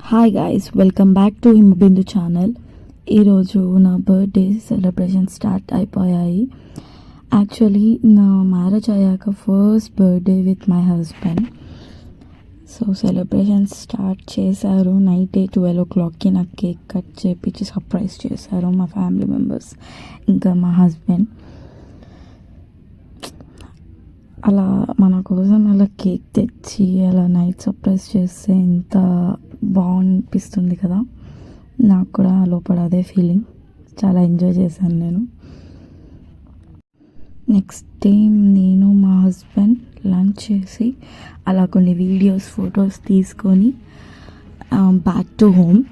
Hi guys, welcome back to Himabindu channel. ఈరోజు నా birthday celebration start అయిపోయాయి. యాక్చువల్లీ నా మ్యారేజ్ అయ్యాక first birthday with my husband. So celebration start చేశారు. Night 12 o'clockకి నాకు కేక్ కట్ చేపించి సర్ప్రైజ్ చేశారు మా ఫ్యామిలీ మెంబర్స్ ఇంకా మా హస్బెండ్. అలా మన కోసం అలా కేక్ తెచ్చి అలా నైట్ సర్ప్రైజ్ చేస్తే ఎంత బాగనిపిస్తుంది కదా. నాకు కూడా లోపల అదే ఫీలింగ్. చాలా ఎంజాయ్ చేశాను నేను. నెక్స్ట్ డే నేను మా హస్బెండ్ లంచ్ చేసి అలా కొన్ని వీడియోస్ ఫొటోస్ తీసుకొని బ్యాక్ టు హోమ్.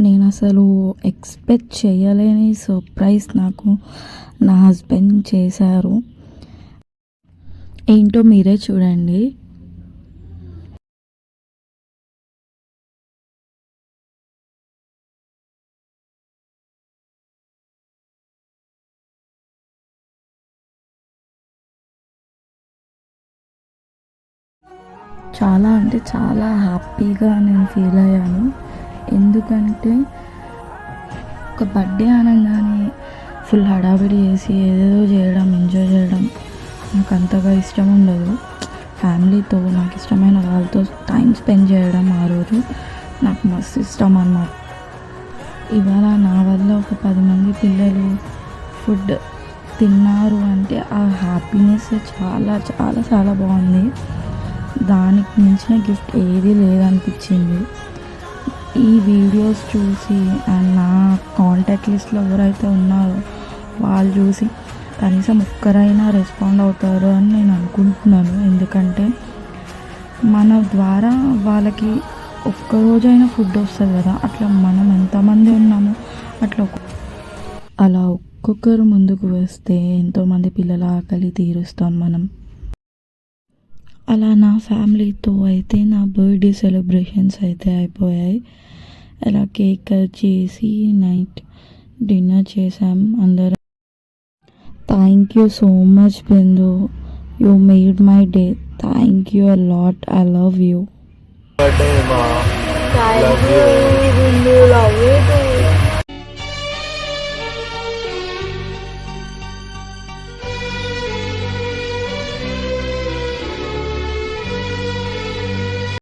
నేను అసలు ఎక్స్పెక్ట్ చేయలేని సర్ప్రైజ్ నాకు నా హస్బెండ్ చేశారు. ఏంటో మీరే చూడండి. చాలా అంటే చాలా హ్యాపీగా నేను ఫీల్ అయ్యాను. ఎందుకంటే ఒక బర్త్డే అనగానే ఫుల్ హడావిడి చేసి ఏదేదో చేయడం, ఎంజాయ్ చేయడం నాకు అంతగా ఇష్టం ఉండదు. ఫ్యామిలీతో నాకు ఇష్టమైన వాళ్ళతో టైం స్పెండ్ చేయడం ఆ రోజు నాకు మస్తు ఇష్టం అన్నమాట. ఇవాళ నా వల్ల ఒక 10 మంది పిల్లలు ఫుడ్ తిన్నారు అంటే ఆ హ్యాపీనెస్ చాలా చాలా చాలా బాగుంది. దానికి మించిన గిఫ్ట్ ఏది లేదనిపించింది. ఈ వీడియోస్ చూసి అండ్ నా కాంటాక్ట్ లిస్ట్లో ఎవరైతే ఉన్నారో వాళ్ళు చూసి కనీసం ఒక్కరైనా రెస్పాండ్ అవుతారు అని నేను అనుకుంటున్నాను. ఎందుకంటే మన ద్వారా వాళ్ళకి ఒక్కరోజైనా ఫుడ్ వస్తుంది కదా. అట్లా మనం ఎంతమంది ఉన్నామో అలా ఒక్కొక్కరు ముందుకు వస్తే ఎంతోమంది పిల్లల ఆకలి తీరుస్తాం మనం. అలా నా ఫ్యామిలీతో అయితే నా బర్త్డే సెలబ్రేషన్స్ అయితే అయిపోయాయి. అలా కేక్ కట్ చేసి నైట్ డిన్నర్ చేసాం అందరం. Thank you so much Bindu, you made my day. Thank you a lot. I love you. Thank you, Bindu.